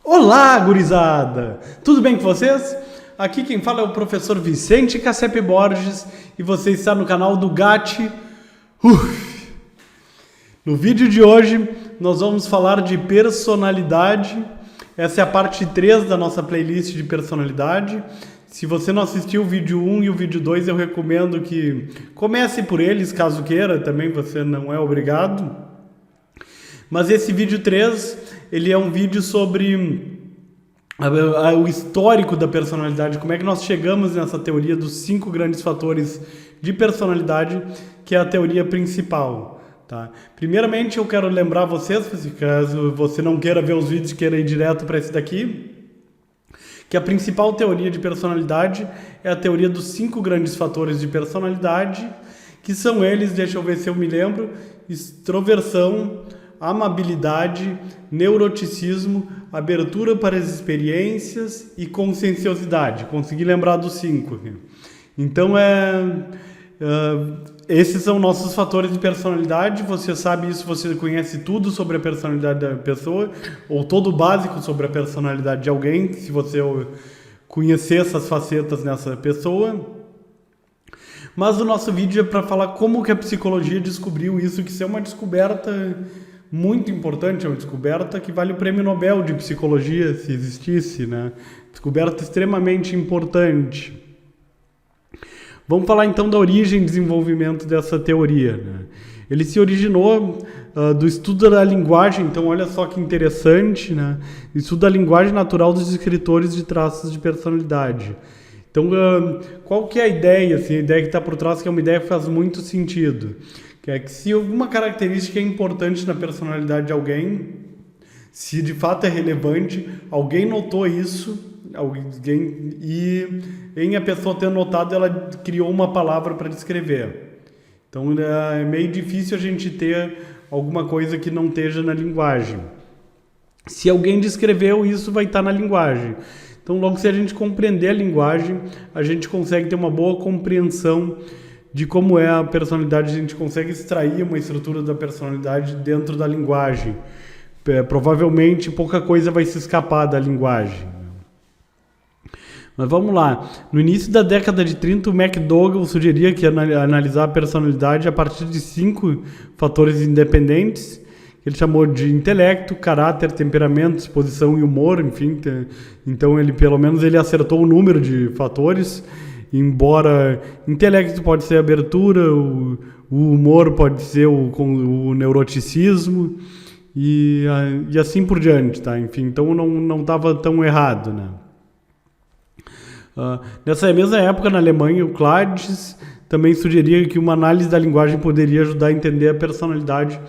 Olá, gurizada! Tudo bem com vocês? Aqui quem fala é o professor Vicente Cassep Borges e você está no canal do GAT. No vídeo de hoje nós vamos falar de personalidade. Essa é a parte 3 da nossa playlist de personalidade. Se você não assistiu o vídeo 1 e o vídeo 2, eu recomendo que comece por eles, caso queira, também você não é obrigado. Mas esse vídeo 3, ele é um vídeo sobre o histórico da personalidade, como é que nós chegamos nessa teoria dos 5 grandes fatores de personalidade, que é a teoria principal. Tá? Primeiramente, eu quero lembrar vocês, caso você não queira ver os vídeos, queira ir direto para esse daqui, que a principal teoria de personalidade é a teoria dos 5 grandes fatores de personalidade, que são eles, deixa eu ver se eu me lembro: extroversão, amabilidade, neuroticismo, abertura para as experiências e conscienciosidade. Consegui lembrar dos 5. Então, esses são nossos fatores de personalidade. Você sabe isso, você conhece tudo sobre a personalidade da pessoa, ou todo o básico sobre a personalidade de alguém, se você conhecer essas facetas nessa pessoa. Mas o nosso vídeo é para falar como que a psicologia descobriu isso, que isso é uma descoberta muito importante, é uma descoberta que vale o prêmio Nobel de Psicologia, se existisse, né? Descoberta extremamente importante. Vamos falar então da origem e desenvolvimento dessa teoria, né? Ele se originou do estudo da linguagem, então olha só que interessante, né? Estudo da linguagem natural dos descritores de traços de personalidade. Então, qual que é a ideia? Assim, a ideia que está por trás, que é uma ideia que faz muito sentido. Que é que se alguma característica é importante na personalidade de alguém, se de fato é relevante, alguém notou isso, e em a pessoa ter notado, ela criou uma palavra para descrever. Então é meio difícil a gente ter alguma coisa que não esteja na linguagem. Se alguém descreveu, isso vai estar na linguagem. Então, logo, se a gente compreender a linguagem, a gente consegue ter uma boa compreensão de como é a personalidade, a gente consegue extrair uma estrutura da personalidade dentro da linguagem. Provavelmente pouca coisa vai se escapar da linguagem. Mas vamos lá. No início da década de 30, o McDougall sugeria que analisar a personalidade a partir de 5 fatores independentes. Ele chamou de intelecto, caráter, temperamento, disposição e humor, enfim. Então, pelo menos ele acertou o número de fatores. Embora intelecto pode ser a abertura, o humor pode ser o neuroticismo e assim por diante, tá? Enfim, então não estava tão errado, né? Nessa mesma época, na Alemanha, o Clades também sugeria que uma análise da linguagem poderia ajudar a entender a personalidade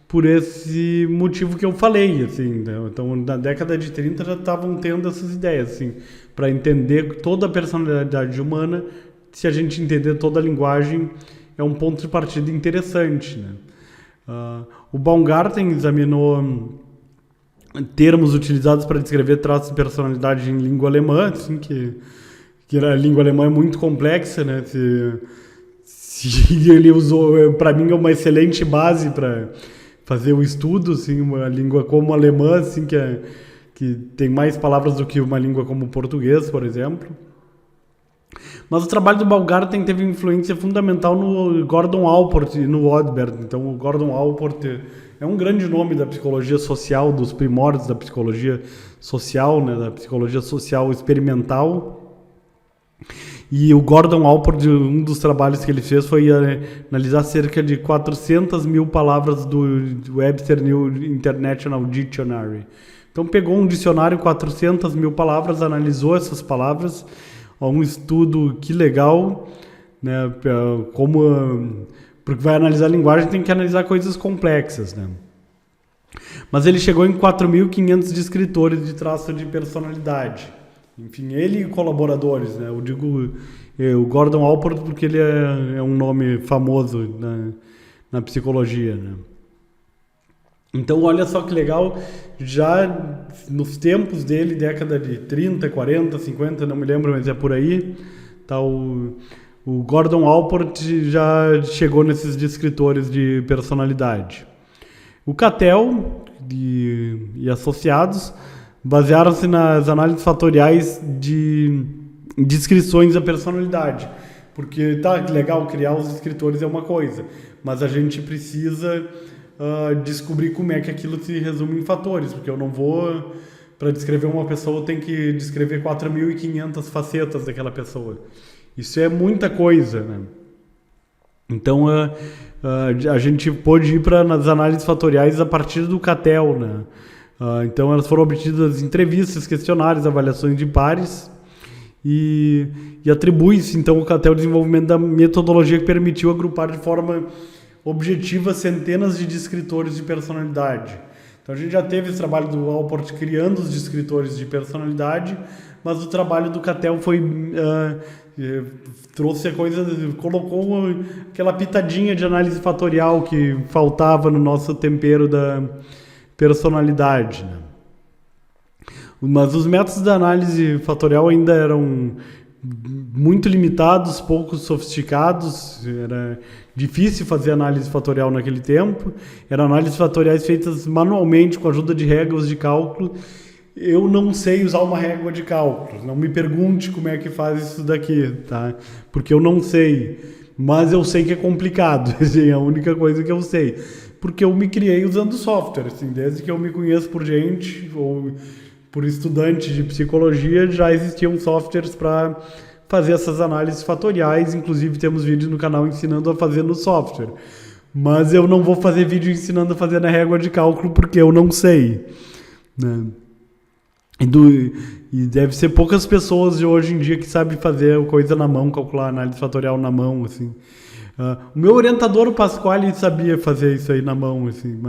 por esse motivo que eu falei, assim, né? Então, na década de 30 já estavam tendo essas ideias, assim, para entender toda a personalidade humana. Se a gente entender toda a linguagem, é um ponto de partida interessante, né? O Baumgarten examinou termos utilizados para descrever traços de personalidade em língua alemã, assim, que a língua alemã é muito complexa, né? Se ele usou, para mim é uma excelente base para fazer o estudo, assim, uma língua como o alemã, assim, que tem mais palavras do que uma língua como o português, por exemplo. Mas o trabalho do Baumgarten teve influência fundamental no Gordon Allport e no Odberg. Então, o Gordon Allport é um grande nome da psicologia social, dos primórdios da psicologia social, né, da psicologia social experimental. E o Gordon Allport, um dos trabalhos que ele fez foi analisar cerca de 400 mil palavras do Webster New International Dictionary. Então pegou um dicionário, 400 mil palavras, analisou essas palavras, um estudo que legal, né? Porque vai analisar a linguagem, tem que analisar coisas complexas, né? Mas ele chegou em 4.500 descritores de traço de personalidade. Enfim, ele e colaboradores, né? Eu digo o Gordon Allport porque ele é um nome famoso na psicologia, né? Então, olha só que legal, já nos tempos dele, década de 30, 40, 50, não me lembro, mas é por aí, tá, o Gordon Allport já chegou nesses descritores de personalidade. O Cattell e associados basearam-se nas análises fatoriais de descrições da personalidade. Porque tá legal, criar os descritores é uma coisa, mas a gente precisa descobrir como é que aquilo se resume em fatores, porque eu não vou, para descrever uma pessoa, eu tenho que descrever 4.500 facetas daquela pessoa. Isso é muita coisa, né? Então, a gente pôde ir para as análises fatoriais a partir do CATEL, né? Então, elas foram obtidas entrevistas, questionários, avaliações de pares e atribui-se, então, ao CATEL o desenvolvimento da metodologia que permitiu agrupar de forma objetiva centenas de descritores de personalidade. Então, a gente já teve esse trabalho do Alport criando os descritores de personalidade, mas o trabalho do CATEL foi... trouxe a coisa, colocou aquela pitadinha de análise fatorial que faltava no nosso tempero da personalidade, né? Mas os métodos da análise fatorial ainda eram muito limitados, pouco sofisticados, era difícil fazer análise fatorial naquele tempo, eram análises fatoriais feitas manualmente com a ajuda de réguas de cálculo. Eu não sei usar uma régua de cálculo, não me pergunte como é que faz isso daqui, tá? Porque eu não sei, mas eu sei que é complicado, assim, é a única coisa que eu sei. Porque eu me criei usando software, assim, desde que eu me conheço por gente ou por estudante de psicologia, já existiam softwares para fazer essas análises fatoriais, inclusive temos vídeos no canal ensinando a fazer no software. Mas eu não vou fazer vídeo ensinando a fazer na régua de cálculo porque eu não sei, né? E deve ser poucas pessoas de hoje em dia que sabem fazer coisa na mão, calcular análise fatorial na mão, assim. O meu orientador, o Pasquale, sabia fazer isso aí na mão, assim,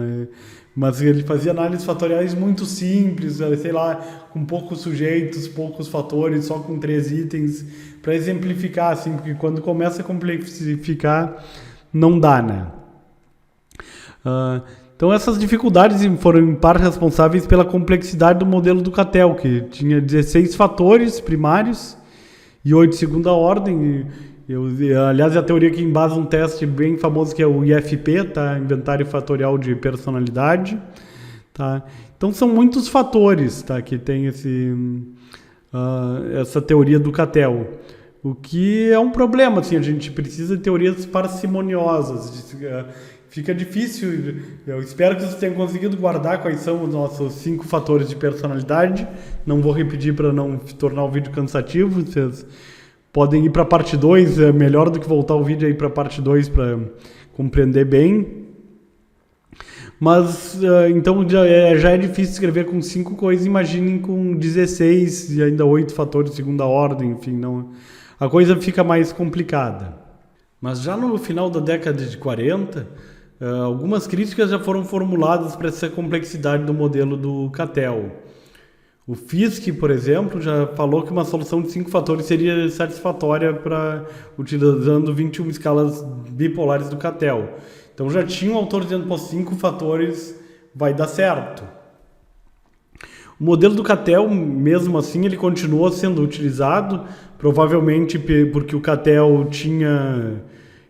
mas ele fazia análises fatoriais muito simples, sei lá, com poucos sujeitos, poucos fatores, só com 3 itens, para exemplificar, assim, porque quando começa a complexificar, não dá, né? Então essas dificuldades foram em parte responsáveis pela complexidade do modelo do CATEL, que tinha 16 fatores primários e 8 de segunda ordem. Aliás, é a teoria que embasa um teste bem famoso que é o IFP, tá? Inventário Fatorial de Personalidade. Tá? Então são muitos fatores, tá? Que tem essa teoria do CATEL. O que é um problema, assim, a gente precisa de teorias parcimoniosas. Fica difícil, eu espero que vocês tenham conseguido guardar quais são os nossos 5 fatores de personalidade. Não vou repetir para não tornar o vídeo cansativo, vocês podem ir para a parte 2, é melhor do que voltar o vídeo aí para a parte 2 para compreender bem. Mas, então, já é difícil escrever com 5 coisas, imaginem com 16 e ainda 8 fatores de segunda ordem, enfim, não, a coisa fica mais complicada. Mas já no final da década de 40... algumas críticas já foram formuladas para essa complexidade do modelo do CATEL. O Fiske, por exemplo, já falou que uma solução de 5 fatores seria satisfatória utilizando 21 escalas bipolares do CATEL. Então já tinha um autor dizendo que 5 fatores vai dar certo. O modelo do CATEL, mesmo assim, ele continuou sendo utilizado, provavelmente porque o CATEL tinha...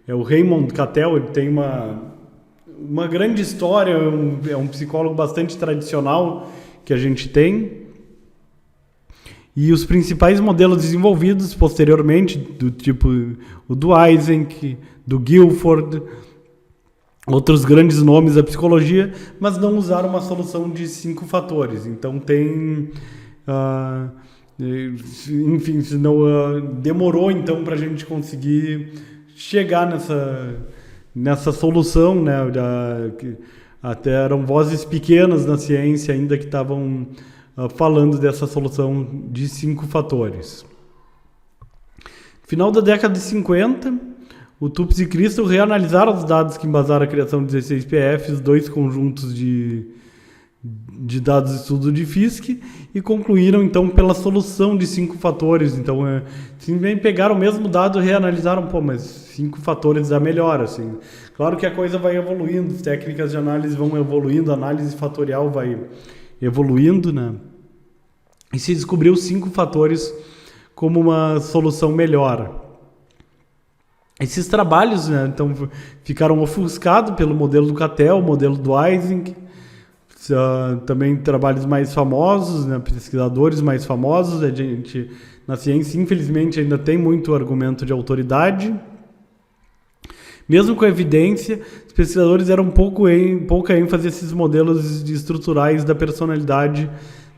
o Raymond CATEL, ele tem uma grande história, é um psicólogo bastante tradicional que a gente tem. E os principais modelos desenvolvidos posteriormente, do tipo o do Eysenck, do Guilford, outros grandes nomes da psicologia, mas não usaram uma solução de 5 fatores. Então tem... enfim, demorou então para a gente conseguir chegar nessa solução, né? Até eram vozes pequenas na ciência ainda que estavam falando dessa solução de 5 fatores. Final da década de 50, o Tupes e Crystal reanalisaram os dados que embasaram a criação de 16 PFs, 2 conjuntos de dados de estudo de Fiske, e concluíram então pela solução de 5 fatores. Então, simplesmente pegaram o mesmo dado e reanalisaram, mas 5 fatores dá melhor, assim. Claro que a coisa vai evoluindo, as técnicas de análise vão evoluindo, a análise fatorial vai evoluindo, né? E se descobriu 5 fatores como uma solução melhor. Esses trabalhos, né, então, ficaram ofuscados pelo modelo do CATEL, o modelo do Eysenck, também trabalhos mais famosos, né, pesquisadores mais famosos. A gente, na ciência, infelizmente, ainda tem muito argumento de autoridade. Mesmo com a evidência, os pesquisadores deram pouca ênfase a esses modelos estruturais da personalidade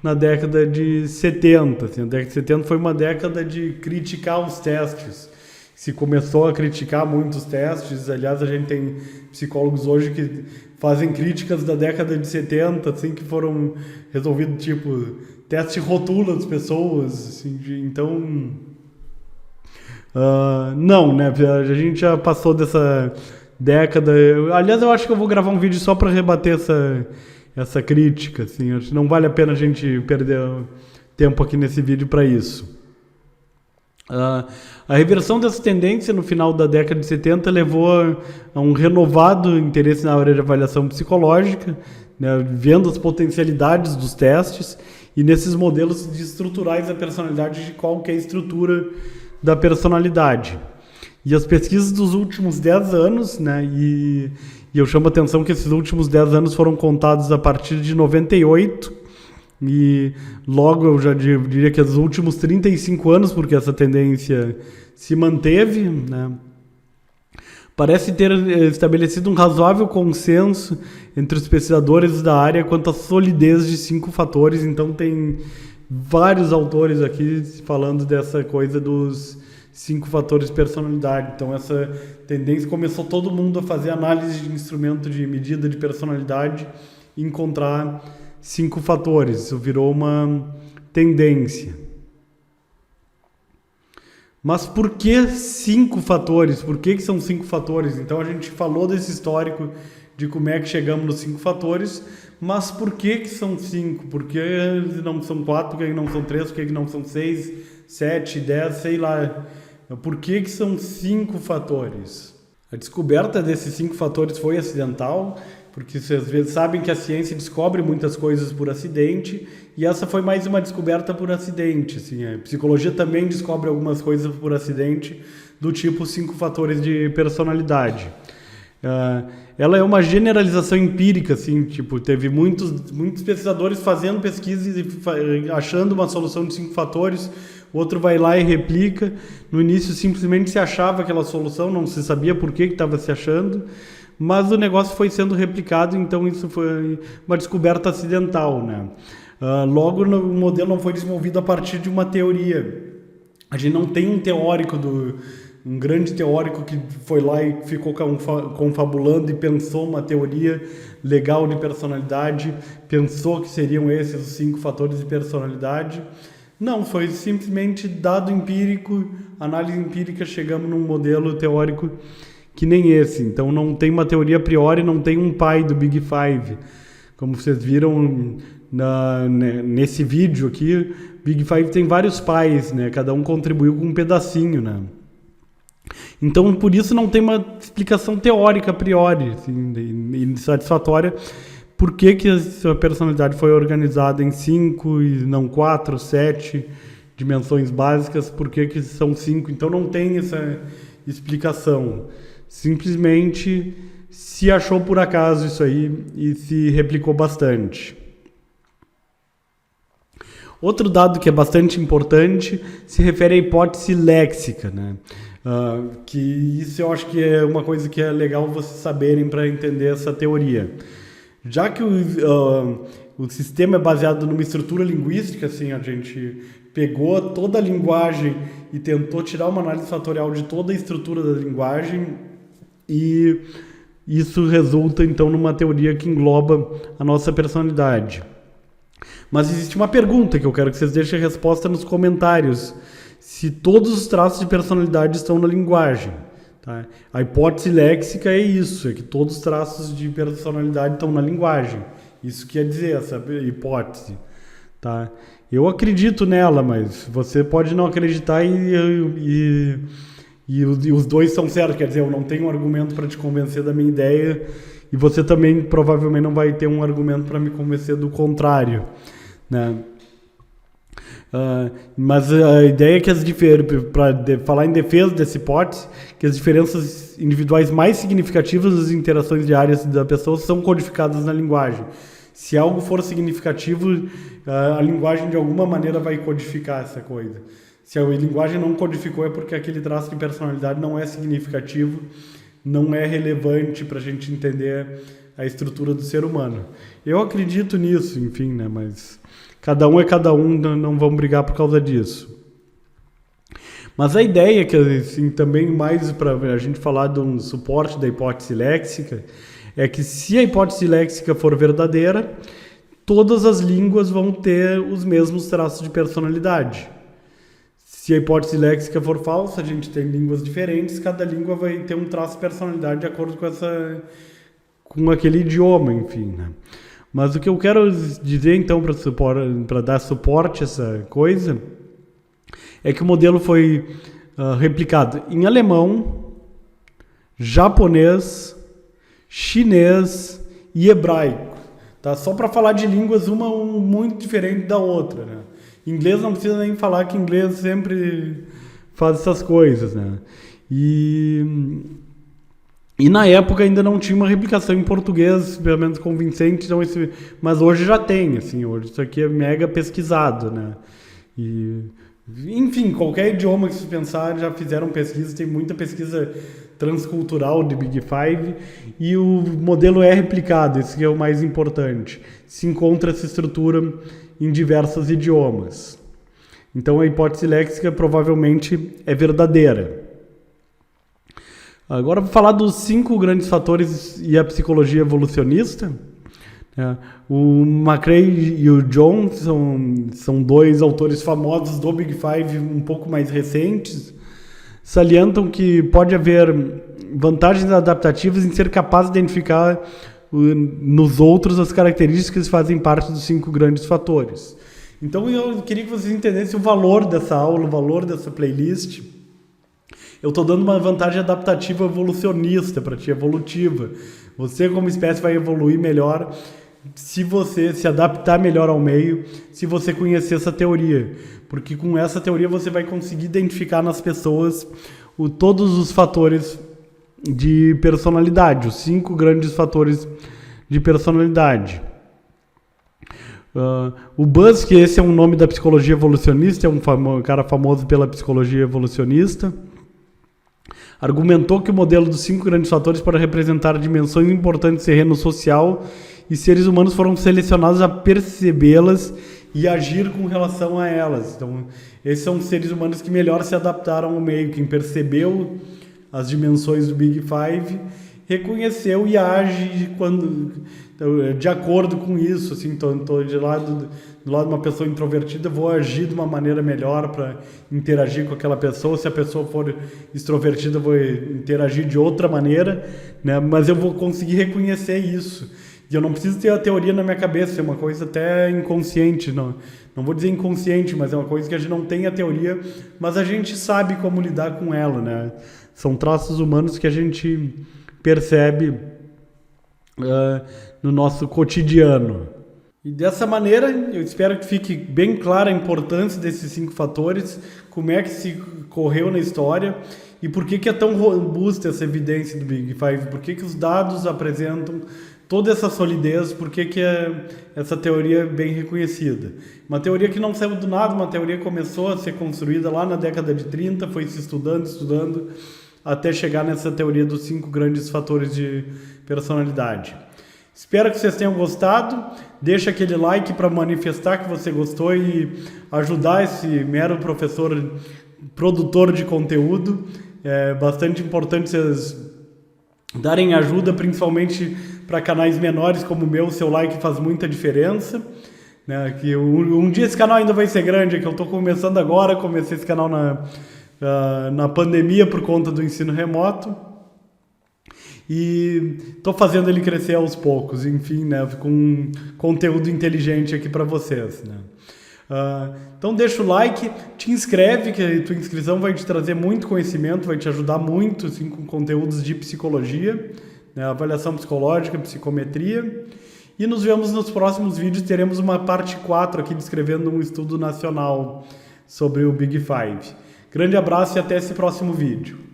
na década de 70. Assim, a década de 70 foi uma década de criticar os testes. Se começou a criticar muitos testes. Aliás, a gente tem psicólogos hoje que fazem críticas da década de 70, assim, que foram resolvidos, tipo, teste rotula das pessoas. Assim, então, não, né? A gente já passou dessa década. Aliás, eu acho que eu vou gravar um vídeo só para rebater essa crítica. Assim, acho que não vale a pena a gente perder tempo aqui nesse vídeo para isso. A reversão dessa tendência no final da década de 70 levou a um renovado interesse na área de avaliação psicológica, né, vendo as potencialidades dos testes e nesses modelos estruturais da personalidade, de qual que é a estrutura da personalidade. E as pesquisas dos últimos 10 anos, né, e eu chamo a atenção que esses últimos 10 anos foram contados a partir de 98, e logo eu já diria que os últimos 35 anos, porque essa tendência se manteve, né? Parece ter estabelecido um razoável consenso entre os pesquisadores da área quanto à solidez de 5 fatores. Então tem vários autores aqui falando dessa coisa dos 5 fatores de personalidade. Então essa tendência começou todo mundo a fazer análise de instrumento de medida de personalidade e encontrar 5 fatores. Isso virou uma tendência. Mas por que 5 fatores? Por que são 5 fatores? Então a gente falou desse histórico de como é que chegamos nos 5 fatores, mas por que são 5? Por que não são 4? Por que não são 3? Por que não são 6, 7, 10, sei lá. Por que são 5 fatores? A descoberta desses 5 fatores foi acidental, porque vocês às vezes sabem que a ciência descobre muitas coisas por acidente, e essa foi mais uma descoberta por acidente. Assim, a psicologia também descobre algumas coisas por acidente, do tipo 5 fatores de personalidade. Ela é uma generalização empírica, assim, tipo, teve muitos pesquisadores fazendo pesquisas e achando uma solução de 5 fatores, o outro vai lá e replica. No início simplesmente se achava aquela solução, não se sabia por que estava se achando, mas o negócio foi sendo replicado, então isso foi uma descoberta acidental, né? Logo, o modelo não foi desenvolvido a partir de uma teoria. A gente não tem um teórico, um grande teórico que foi lá e ficou confabulando e pensou uma teoria legal de personalidade, pensou que seriam esses os 5 fatores de personalidade. Não, foi simplesmente dado empírico, análise empírica, chegamos num modelo teórico que nem esse. Então não tem uma teoria a priori, não tem um pai do Big Five. Como vocês viram nesse vídeo aqui, Big Five tem vários pais, né? Cada um contribuiu com um pedacinho, né? Então por isso não tem uma explicação teórica a priori, assim, e satisfatória. Por que a personalidade foi organizada em 5 e não 4, 7 dimensões básicas? Por que são 5? Então não tem essa explicação. Simplesmente se achou por acaso isso aí e se replicou bastante. Outro dado que é bastante importante se refere à hipótese léxica, né? Que isso eu acho que é uma coisa que é legal vocês saberem para entender essa teoria. Já que o sistema é baseado numa estrutura linguística, assim, a gente pegou toda a linguagem e tentou tirar uma análise fatorial de toda a estrutura da linguagem, e isso resulta então numa teoria que engloba a nossa personalidade. Mas existe uma pergunta que eu quero que vocês deixem a resposta nos comentários: se todos os traços de personalidade estão na linguagem. Tá? A hipótese léxica é isso, é que todos os traços de personalidade estão na linguagem. Isso quer dizer essa hipótese. Tá? Eu acredito nela, mas você pode não acreditar e os dois são certos. Quer dizer, eu não tenho um argumento para te convencer da minha ideia, e você também provavelmente não vai ter um argumento para me convencer do contrário, né? Mas a ideia é que para falar em defesa dessa hipótese, que as diferenças individuais mais significativas das interações diárias da pessoa são codificadas na linguagem. Se algo for significativo, a linguagem de alguma maneira vai codificar essa coisa. Se a linguagem não codificou é porque aquele traço de personalidade não é significativo, não é relevante para a gente entender a estrutura do ser humano. Eu acredito nisso, enfim, né? Mas cada um é cada um, não vamos brigar por causa disso. Mas a ideia que, assim, também mais para a gente falar de um suporte da hipótese léxica, é que se a hipótese léxica for verdadeira, todas as línguas vão ter os mesmos traços de personalidade. Se a hipótese léxica for falsa, a gente tem línguas diferentes, cada língua vai ter um traço de personalidade de acordo com aquele idioma, enfim, né? Mas o que eu quero dizer, então, para dar suporte a essa coisa, é que o modelo foi replicado em alemão, japonês, chinês e hebraico. Tá? Só para falar de línguas, uma muito diferente da outra, né? Inglês não precisa nem falar que inglês sempre faz essas coisas, né? E na época ainda não tinha uma replicação em português, pelo menos convincente, então mas hoje já tem, assim, hoje isso aqui é mega pesquisado, né? Enfim, qualquer idioma que você pensar, já fizeram pesquisa, tem muita pesquisa transcultural de Big Five, e o modelo é replicado, esse que é o mais importante. Se encontra essa estrutura em diversos idiomas. Então a hipótese léxica provavelmente é verdadeira. Agora vou falar dos 5 grandes fatores e a psicologia evolucionista. O McCrae e o John são 2 autores famosos do Big Five, um pouco mais recentes. Salientam que pode haver vantagens adaptativas em ser capaz de identificar nos outros as características que fazem parte dos 5 grandes fatores. Então eu queria que vocês entendessem o valor dessa aula, o valor dessa playlist. Eu estou dando uma vantagem adaptativa evolucionista para ti, evolutiva. Você como espécie vai evoluir melhor se você se adaptar melhor ao meio, se você conhecer essa teoria. Porque com essa teoria você vai conseguir identificar nas pessoas todos os fatores de personalidade, os 5 grandes fatores de personalidade. O Buzz, que esse é um nome da psicologia evolucionista, é um cara famoso pela psicologia evolucionista, argumentou que o modelo dos 5 grandes fatores pode representar dimensões importantes do terreno social e seres humanos foram selecionados a percebê-las e agir com relação a elas. Então, esses são os seres humanos que melhor se adaptaram ao meio, quem percebeu as dimensões do Big Five, reconheceu e age de acordo com isso. Assim, estou do lado de uma pessoa introvertida, vou agir de uma maneira melhor para interagir com aquela pessoa. Se a pessoa for extrovertida, vou interagir de outra maneira, né? Mas eu vou conseguir reconhecer isso. E eu não preciso ter a teoria na minha cabeça, é uma coisa até inconsciente, não vou dizer inconsciente, mas é uma coisa que a gente não tem a teoria, mas a gente sabe como lidar com ela, né? São traços humanos que a gente percebe no nosso cotidiano. E dessa maneira, eu espero que fique bem clara a importância desses 5 fatores, como é que se correu na história e por que é tão robusta essa evidência do Big Five, por que os dados apresentam toda essa solidez, por que essa teoria é bem reconhecida. Uma teoria que não saiu do nada, uma teoria que começou a ser construída lá na década de 30, foi se estudando, até chegar nessa teoria dos 5 grandes fatores de personalidade. Espero que vocês tenham gostado. Deixa aquele like para manifestar que você gostou e ajudar esse mero professor produtor de conteúdo. É bastante importante vocês darem ajuda, principalmente para canais menores como o meu. Seu like faz muita diferença, né? Que um dia esse canal ainda vai ser grande, é que eu estou começando agora, comecei esse canal na pandemia por conta do ensino remoto e estou fazendo ele crescer aos poucos, enfim, né, com conteúdo inteligente aqui para vocês, né. Então deixa o like, te inscreve, que a tua inscrição vai te trazer muito conhecimento, vai te ajudar muito, assim, com conteúdos de psicologia, né, avaliação psicológica, psicometria, e nos vemos nos próximos vídeos. Teremos uma parte 4 aqui descrevendo um estudo nacional sobre o Big Five. Grande abraço e até esse próximo vídeo.